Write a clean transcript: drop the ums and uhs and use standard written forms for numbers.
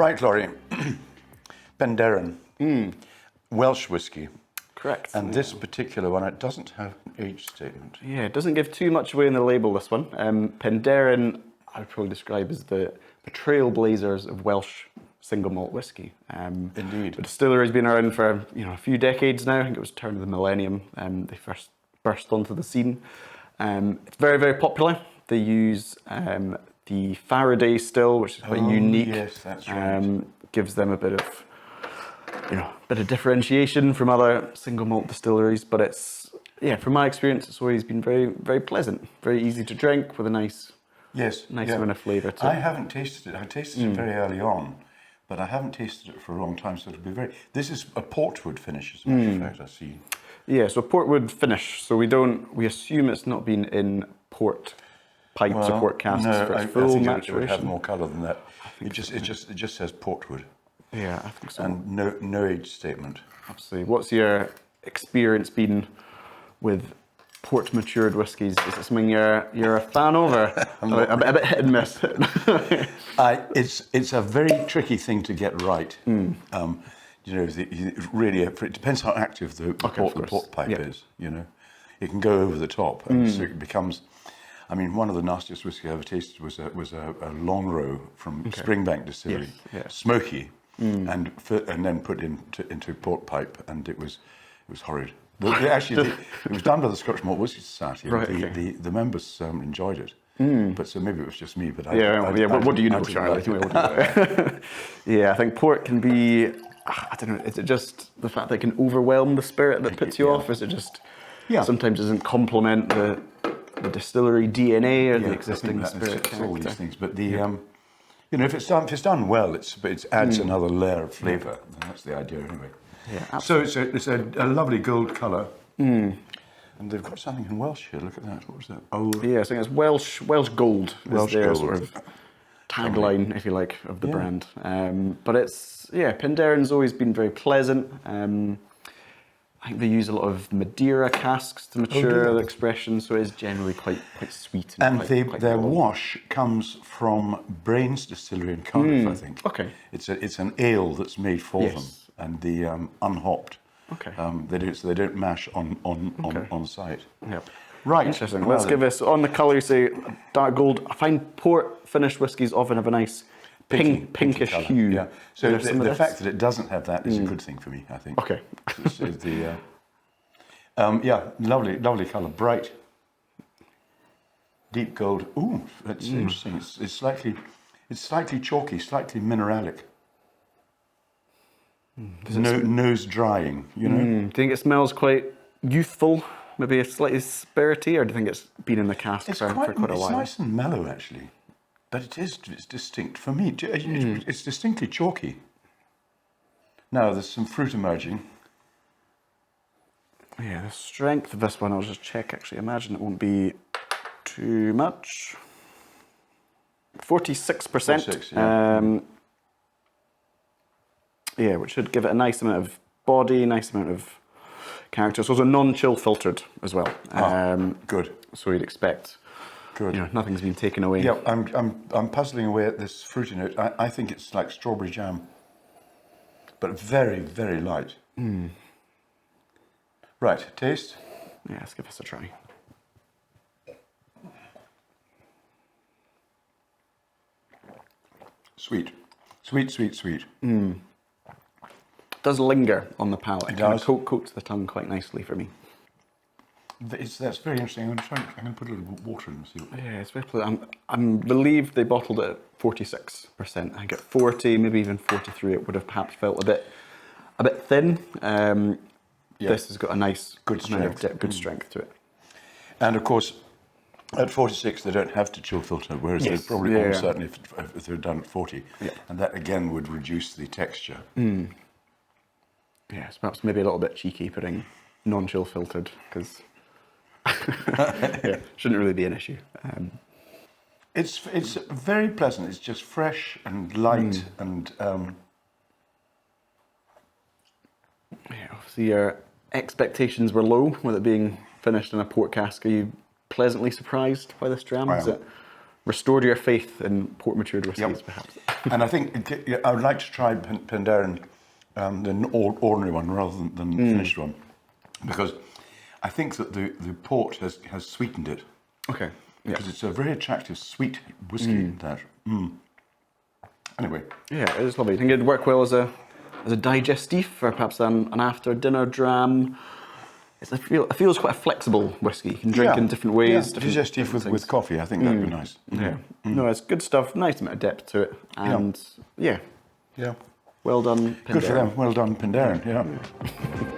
Right, Laurie. Penderyn. Welsh whiskey. Correct. And this particular one, it doesn't have an age statement. Yeah, it doesn't give too much away in the label, this one. Penderyn, I would probably describe as the trailblazers of Welsh single malt whiskey. Indeed. The distillery's been around for a few decades now. I think it was turn of the millennium. They first burst onto the scene. It's very, very popular. They use the Faraday still, which is quite unique. Yes, that's right. Gives them a bit of differentiation from other single malt distilleries. But it's, from my experience, it's always been very, very pleasant, very easy to drink with a nice amount of flavour to it. I haven't tasted it. I tasted it very early on, but I haven't tasted it for a long time, so it'll be very... This is a Portwood finish, as a matter of fact, I see. Yeah, so Portwood finish. So we assume it's not been in port pipes or port casks for its full think maturation. it would have more colour than that. It just says Portwood. Yeah, I think so. And no age statement. Absolutely. What's your experience been with port matured whiskies? Is it something you're a fan of, or a bit hit and miss? It's a very tricky thing to get right. It depends how active the port pipe is. It can go over the top, and so it becomes. I mean, one of the nastiest whiskey I ever tasted was a long row from Springbank Distillery, smoky, and then put into port pipe, and it was horrid. Actually, it was done by the Scotch Malt Whisky Society. Right, the members enjoyed it, but so maybe it was just me. But what do you know, Charlie? I think port can be. I don't know. Is it just the fact that it can overwhelm the spirit that puts you off? Is it just sometimes doesn't complement the distillery DNA or the existing spirit? It's all these things, but if it's done well, it adds another layer of flavour. And that's the idea, anyway. Yeah, absolutely. So it's a lovely gold colour, and they've got something in Welsh here. Look at that. What was that? Oh, yeah, I think it's Welsh gold. Welsh gold. Sort of tagline, if you like, of the brand. But it's Penderyn's always been very pleasant. I think they use a lot of Madeira casks to mature the expression, so it is generally quite sweet. And their wash comes from Brains Distillery in Cardiff, I think. Okay. It's an ale that's made for them, and the unhopped. Okay. They don't mash on site. Yep. Right. Interesting. Let's give this on the colour. You say dark gold. I find port finished whiskies often have a nice pinkish hue. Yeah. So the fact that it doesn't have that is a good thing for me, I think. Okay. Lovely colour, bright, deep gold. Ooh, that's interesting. It's slightly chalky, slightly mineralic. Nose drying, Do you think it smells quite youthful? Maybe a slightly spirity, or do you think it's been in the cask for quite a while? It's nice and mellow, actually. But it's distinct. For me, it's distinctly chalky. Now, there's some fruit emerging. Yeah, the strength of this one, I'll just check, actually. Imagine it won't be too much. 46%. 46, yeah. Which should give it a nice amount of body, nice amount of character. It's also non-chill filtered as well. Good. So you'd expect... Good. Nothing's been taken away. Yeah, I'm puzzling away at this fruity note. I think it's like strawberry jam, but very, very light. Right, taste? Yeah, let's give this a try. Sweet. It does linger on the palate. It does. Coats the tongue quite nicely for me. That's very interesting. I'm going to put a little bit of water in and see what... Yeah, it's very pleasant. I'm relieved they bottled it at 46%. I think at 40, maybe even 43, it would have perhaps felt a bit thin. This has got a nice good strength to it. And of course, at 46, they don't have to chill filter, whereas they probably almost certainly if they're done at 40. Yeah. And that again would reduce the texture. Yeah, it's perhaps maybe a little bit cheeky putting non-chill filtered, because shouldn't really be an issue. It's very pleasant. It's just fresh and light and. Obviously, your expectations were low with it being finished in a port cask. Are you pleasantly surprised by this dram? Is it restored your faith in port matured whiskies, perhaps. And I think I would like to try Penderyn, the ordinary one rather than the finished one, because I think that the port has sweetened it. Okay. Because it's a very attractive sweet whiskey. Anyway. Yeah, it is lovely. I think it'd work well as a digestif or perhaps an after dinner dram. It feels quite a flexible whiskey. You can drink in different ways. Yeah, digestif with coffee. I think that'd be nice. Yeah. No, it's good stuff. Nice amount of depth to it. And yeah. Yeah. Well done, Penderyn. Good for them. Well done, Penderyn. Yeah.